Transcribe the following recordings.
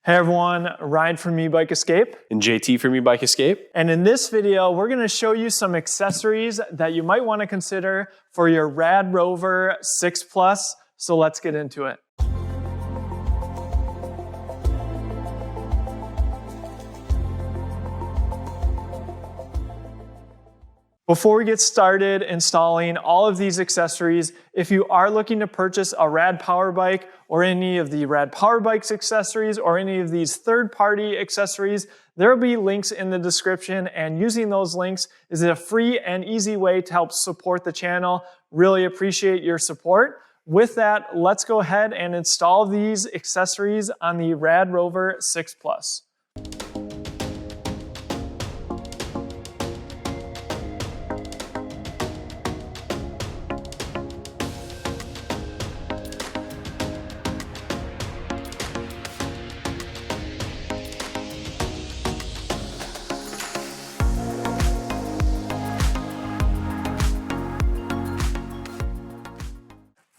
Hey everyone, Ryan from Ebike Escape. And JT from Ebike Escape. And in this video, we're gonna show you some accessories that you might wanna consider for your RadRover 6 Plus. So let's get into it. Before we get started installing all of these accessories, if you are looking to purchase a Rad Power Bike or any of the Rad Power Bikes accessories or any of these third-party accessories, there will be links in the description, and using those links is a free and easy way to help support the channel. Really appreciate your support. With that, let's go ahead and install these accessories on the RadRover 6 Plus.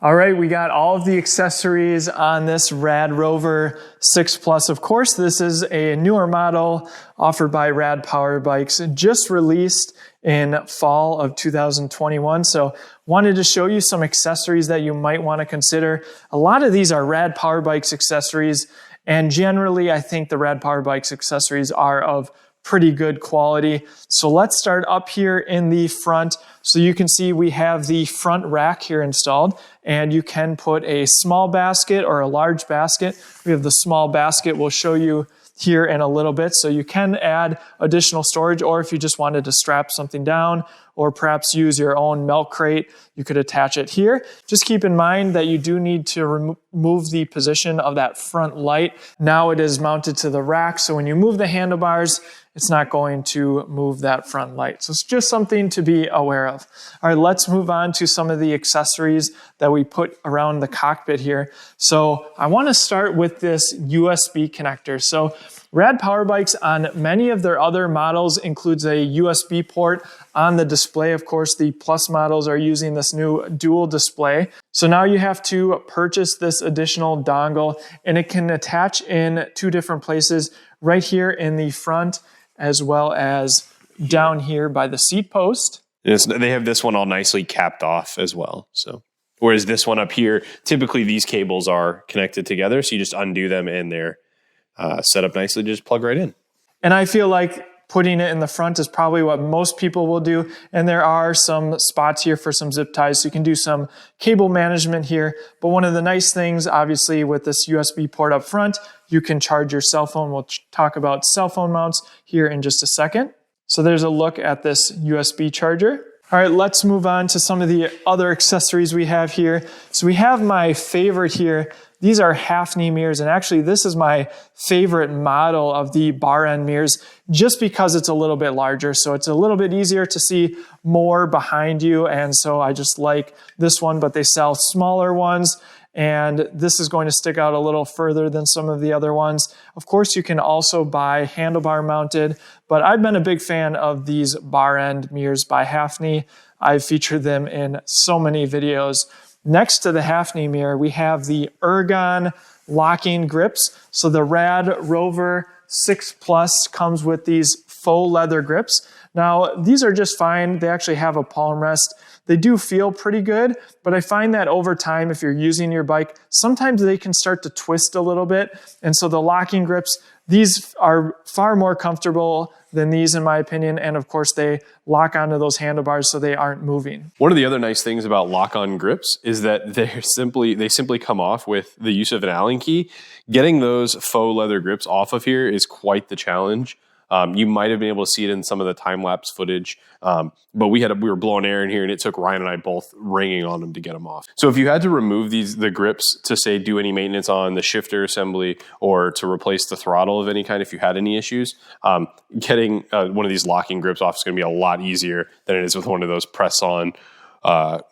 All right, we got all of the accessories on this RadRover 6 Plus. Of course, this is a newer model offered by Rad Power Bikes, just released in fall of 2021. So wanted to show you some accessories that you might want to consider. A lot of these are Rad Power Bikes accessories, and generally I think the Rad Power Bikes accessories are of pretty good quality. So let's start up here in the front. So you can see we have the front rack here installed, and you can put a small basket or a large basket. We have the small basket we'll show you here in a little bit. So you can add additional storage, or if you just wanted to strap something down or perhaps use your own milk crate, you could attach it here. Just keep in mind that you do need to remove the position of that front light. Now it is mounted to the rack, so when you move the handlebars, it's not going to move that front light. So it's just something to be aware of. All right, let's move on to some of the accessories that we put around the cockpit here. So I want to start with this USB connector. So Rad Power Bikes on many of their other models includes a USB port on the display. Of course, the Plus models are using this new dual display. So now you have to purchase this additional dongle, and it can attach in two different places, right here in the front as well as down here by the seat post. Yes, they have this one all nicely capped off as well. So, whereas this one up here, typically these cables are connected together, so you just undo them and they're set up nicely to just plug right in. And I feel like putting it in the front is probably what most people will do. And there are some spots here for some zip ties, so you can do some cable management here. But one of the nice things, obviously, with this USB port up front, you can charge your cell phone. We'll talk about cell phone mounts here in just a second. So there's a look at this USB charger. All right, let's move on to some of the other accessories we have here. So we have my favorite here. These are Hafny mirrors, and actually this is my favorite model of the bar end mirrors just because it's a little bit larger. So it's a little bit easier to see more behind you, and so I just like this one, but they sell smaller ones, and this is going to stick out a little further than some of the other ones. Of course, you can also buy handlebar mounted, but I've been a big fan of these bar end mirrors by Hafny. I've featured them in so many videos. Next to the Hafny mirror, we have the Ergon locking grips. So the RadRover 6 Plus comes with these faux leather grips. Now, these are just fine. They actually have a palm rest. They do feel pretty good, but I find that over time, if you're using your bike, sometimes they can start to twist a little bit. And so the locking grips, these are far more comfortable than these, in my opinion. And of course, they lock onto those handlebars so they aren't moving. One of the other nice things about lock-on grips is that they simply come off with the use of an Allen key. Getting those faux leather grips off of here is quite the challenge. You might have been able to see it in some of the time-lapse footage, but we were blowing air in here, and it took Ryan and I both ringing on them to get them off. So if you had to remove the grips to, say, do any maintenance on the shifter assembly or to replace the throttle of any kind, if you had any issues, getting one of these locking grips off is going to be a lot easier than it is with one of those press-on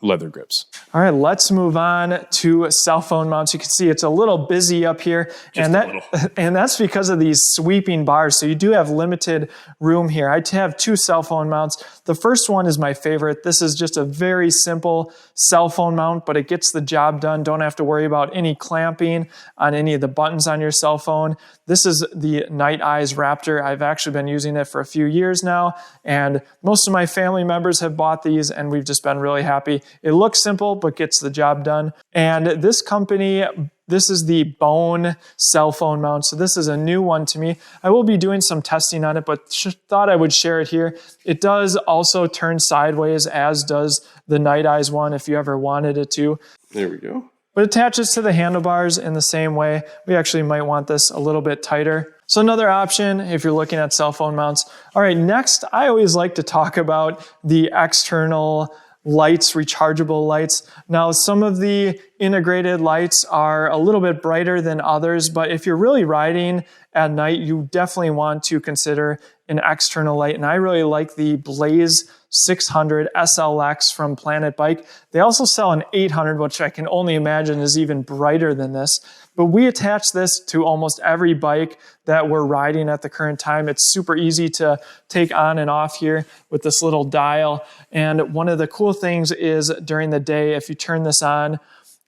leather grips. All right, let's move on to cell phone mounts. You can see it's a little busy up here, and that's because of these sweeping bars. So you do have limited room here. I have two cell phone mounts. The first one is my favorite. This is just a very simple cell phone mount, but it gets the job done. Don't have to worry about any clamping on any of the buttons on your cell phone. This is the Nite Ize Wraptor. I've actually been using it for a few years now, and most of my family members have bought these, and we've just been really happy. It looks simple, but gets the job done. And this company, this is the Bone cell phone mount. So this is a new one to me. I will be doing some testing on it, but thought I would share it here. It does also turn sideways, as does the Nite Ize one if you ever wanted it to. There we go. But it attaches to the handlebars in the same way. We actually might want this a little bit tighter. So another option if you're looking at cell phone mounts. All right, next, I always like to talk about the external lights, rechargeable lights. Now, some of the integrated lights are a little bit brighter than others, but if you're really riding at night, you definitely want to consider an external light. And I really like the Blaze 600 SLX from Planet Bike. They also sell an 800, which I can only imagine is even brighter than this. But we attach this to almost every bike that we're riding at the current time. It's super easy to take on and off here with this little dial. And one of the cool things is during the day, if you turn this on,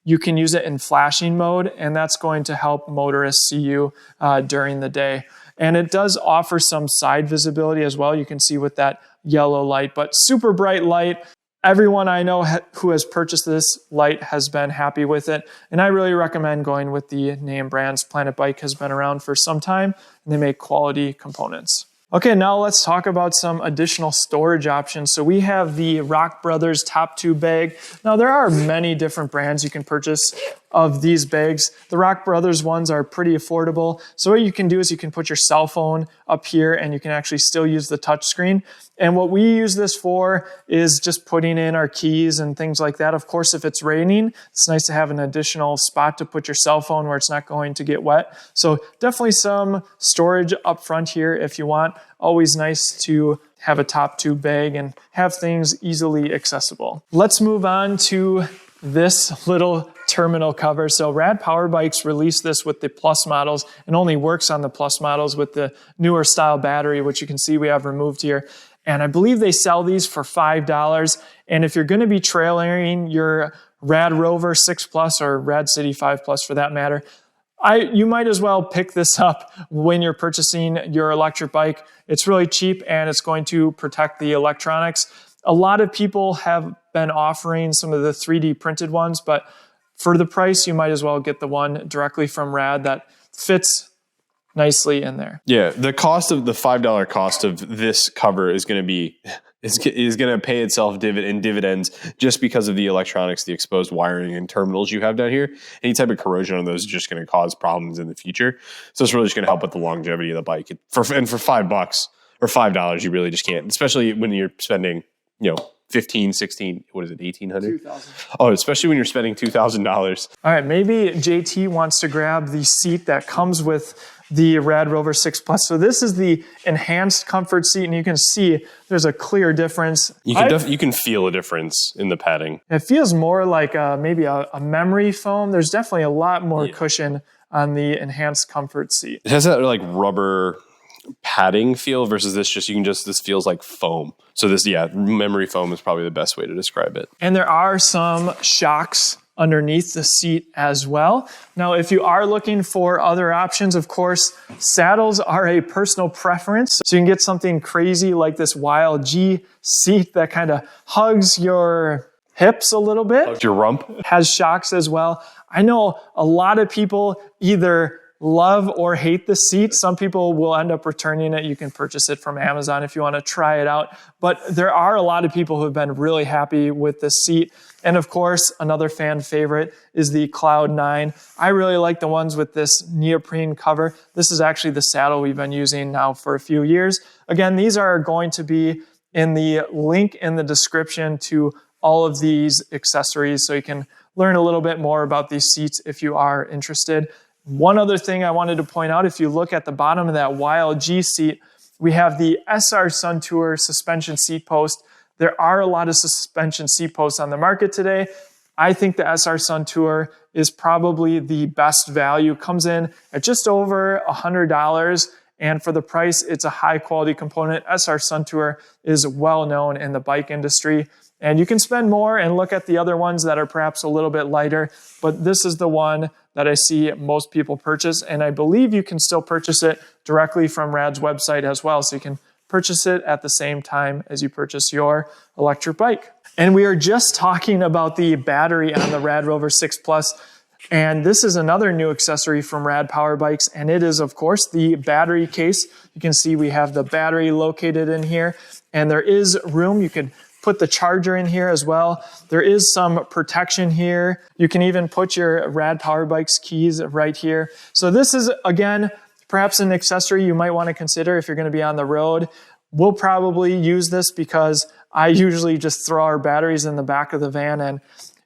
you can use it in flashing mode, and that's going to help motorists see you during the day. And it does offer some side visibility as well. You can see with that yellow light, but super bright light. Everyone I know who has purchased this light has been happy with it. And I really recommend going with the name brands. Planet Bike has been around for some time, and they make quality components. Okay, now let's talk about some additional storage options. So we have the Rockbros Top Tube Bag. Now there are many different brands you can purchase of these bags. The Rockbros ones are pretty affordable. So what you can do is you can put your cell phone up here and you can actually still use the touch screen. And what we use this for is just putting in our keys and things like that. Of course, if it's raining, it's nice to have an additional spot to put your cell phone where it's not going to get wet. So definitely some storage up front here if you want. Always nice to have a top tube bag and have things easily accessible. Let's move on to this little terminal cover. So Rad Power Bikes released this with the Plus models and only works on the Plus models with the newer style battery, which you can see we have removed here. And I believe they sell these for $5. And if you're going to be trailering your RadRover 6 Plus or Rad City 5 Plus for that matter, you might as well pick this up when you're purchasing your electric bike. It's really cheap and it's going to protect the electronics. A lot of people have been offering some of the 3D printed ones, but for the price, you might as well get the one directly from Rad that fits nicely in there. Yeah, the cost of the $5 cost of this cover is going to be is going to pay itself in dividends just because of the electronics, the exposed wiring and terminals you have down here. Any type of corrosion on those is just going to cause problems in the future. So it's really just going to help with the longevity of the bike. And for $5 or $5, you really just can't, especially when you're spending, 15, 16, what is it, 1,800? 2,000. Oh, especially when you're spending $2,000. All right, maybe JT wants to grab the seat that comes with the RadRover 6 Plus. So this is the enhanced comfort seat, and you can see there's a clear difference. You can feel a difference in the padding. It feels more like maybe a memory foam. There's definitely a lot more cushion on the enhanced comfort seat. It has that like rubber padding feel versus this feels like foam. So memory foam is probably the best way to describe it. And there are some shocks underneath the seat as well. Now, if you are looking for other options, of course, saddles are a personal preference. So you can get something crazy like this Wild G seat that kind of hugs your hips a little bit. Hugs your rump. Has shocks as well. I know a lot of people either love or hate the seat. Some people will end up returning it. You can purchase it from Amazon if you want to try it out. But there are a lot of people who have been really happy with this seat. And of course, another fan favorite is the Cloud 9. I really like the ones with this neoprene cover. This is actually the saddle we've been using now for a few years. Again, these are going to be in the link in the description to all of these accessories so you can learn a little bit more about these seats if you are interested. One other thing I wanted to point out, if you look at the bottom of that Wild G seat, we have the SR Suntour suspension seat post. There are a lot of suspension seat posts on the market today. I think the SR Suntour is probably the best value. Comes in at just over $100, and for the price, it's a high quality component. SR Suntour is well known in the bike industry. And you can spend more and look at the other ones that are perhaps a little bit lighter, but this is the one that I see most people purchase. And I believe you can still purchase it directly from Rad's website as well. So you can purchase it at the same time as you purchase your electric bike. And we are just talking about the battery on the RadRover 6 Plus. And this is another new accessory from Rad Power Bikes, and it is, of course, the battery case. You can see we have the battery located in here, and there is room. You could put the charger in here as well. There is some protection here. You can even put your Rad Power Bikes keys right here. So this is, again, perhaps an accessory you might want to consider if you're going to be on the road. We'll probably use this because I usually just throw our batteries in the back of the van, and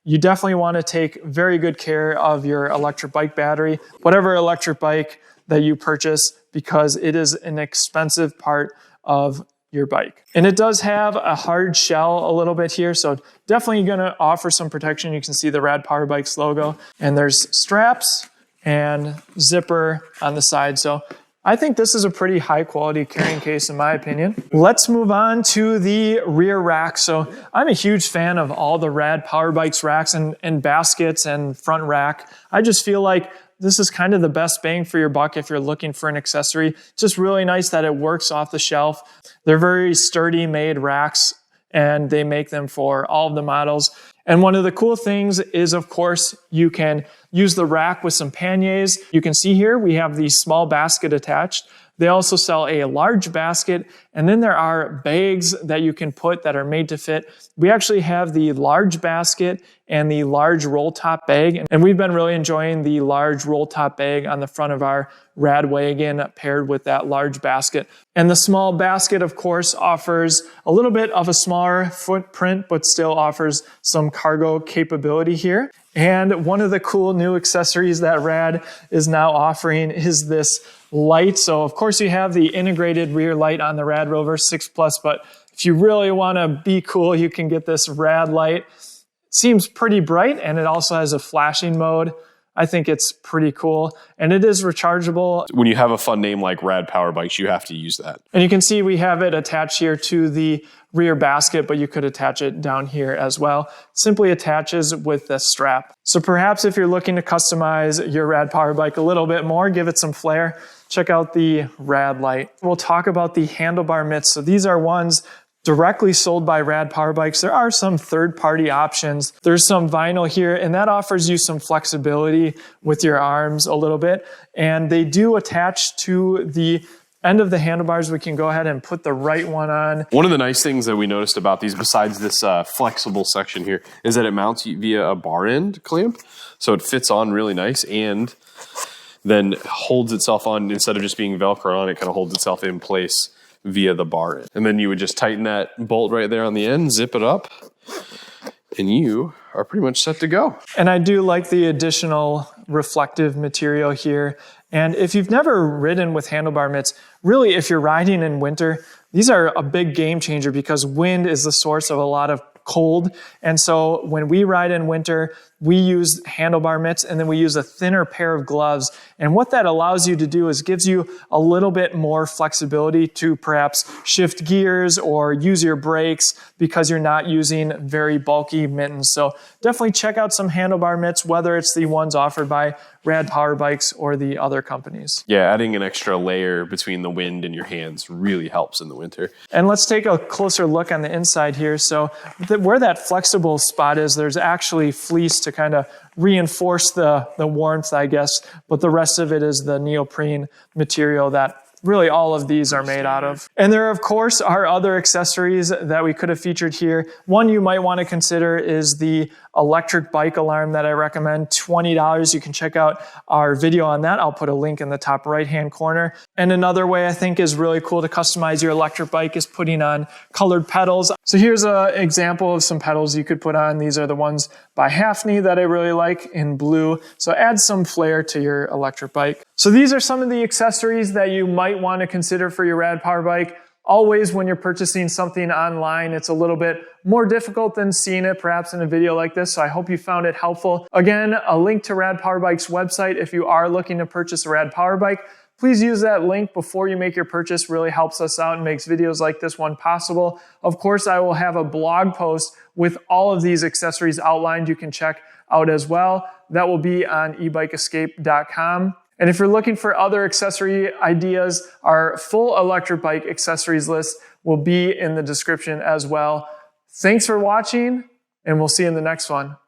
you definitely want to take very good care of your electric bike battery, whatever electric bike that you purchase, because it is an expensive part of your bike. And it does have a hard shell a little bit here, so definitely going to offer some protection. You can see the Rad Power Bikes logo, and there's straps and zipper on the side. So I think this is a pretty high quality carrying case in my opinion. Let's move on to the rear rack. So I'm a huge fan of all the Rad Power Bikes racks and baskets and front rack. I just feel like this is kind of the best bang for your buck if you're looking for an accessory. It's just really nice that it works off the shelf. They're very sturdy made racks, and they make them for all of the models. And one of the cool things is, of course, you can use the rack with some panniers. You can see here we have the small basket attached. They also sell a large basket, and then there are bags that you can put that are made to fit. We actually have the large basket and the large roll top bag, and we've been really enjoying the large roll top bag on the front of our Rad wagon paired with that large basket. And the small basket, of course, offers a little bit of a smaller footprint, but still offers some cargo capability here. And one of the cool new accessories that Rad is now offering is this light. So of course you have the integrated rear light on the RadRover 6 Plus, but if you really want to be cool, you can get this Rad light. It seems pretty bright, and it also has a flashing mode. I think it's pretty cool, and it is rechargeable. When you have a fun name like Rad Power Bikes, you have to use that. And you can see we have it attached here to the rear basket, but you could attach it down here as well. Simply attaches with the strap. So perhaps if you're looking to customize your Rad Power Bike a little bit more, give it some flair, check out the Rad light. We'll talk about the handlebar mitts. So these are ones directly sold by Rad Power Bikes. There are some third-party options. There's some vinyl here, and that offers you some flexibility with your arms a little bit. And they do attach to the end of the handlebars. We can go ahead and put the right one on. One of the nice things that we noticed about these, besides this flexible section here, is that it mounts via a bar end clamp. So it fits on really nice and then holds itself on. Instead of just being Velcro on, it kind of holds itself in place via the bar end. And then you would just tighten that bolt right there on the end, zip it up, and you are pretty much set to go. And I do like the additional reflective material here. And if you've never ridden with handlebar mitts, really if you're riding in winter, these are a big game changer because wind is the source of a lot of cold. And so when we ride in winter, we use handlebar mitts, and then we use a thinner pair of gloves. And what that allows you to do is gives you a little bit more flexibility to perhaps shift gears or use your brakes because you're not using very bulky mittens. So definitely check out some handlebar mitts, whether it's the ones offered by Rad Power Bikes or the other companies. Yeah, adding an extra layer between the wind and your hands really helps in the winter. And let's take a closer look on the inside here. So where that flexible spot is, there's actually fleece to kind of reinforce the warmth, I guess, but the rest of it is the neoprene material that really all of these are made out of. And there, of course, are other accessories that we could have featured here. One you might want to consider is the electric bike alarm that I recommend, $20. You can check out our video on that. I'll put a link in the top right-hand corner. And another way I think is really cool to customize your electric bike is putting on colored pedals. So here's an example of some pedals you could put on. These are the ones by Hafny that I really like in blue. So add some flair to your electric bike. So these are some of the accessories that you might want to consider for your Rad Power Bike. Always when you're purchasing something online, it's a little bit more difficult than seeing it perhaps in a video like this. So I hope you found it helpful. Again, a link to Rad Power Bike's website if you are looking to purchase a Rad Power Bike. please use that link before you make your purchase. Really helps us out and makes videos like this one possible. Of course, I will have a blog post with all of these accessories outlined you can check out as well. That will be on ebikeescape.com. And if you're looking for other accessory ideas, our full electric bike accessories list will be in the description as well. Thanks for watching, and we'll see you in the next one.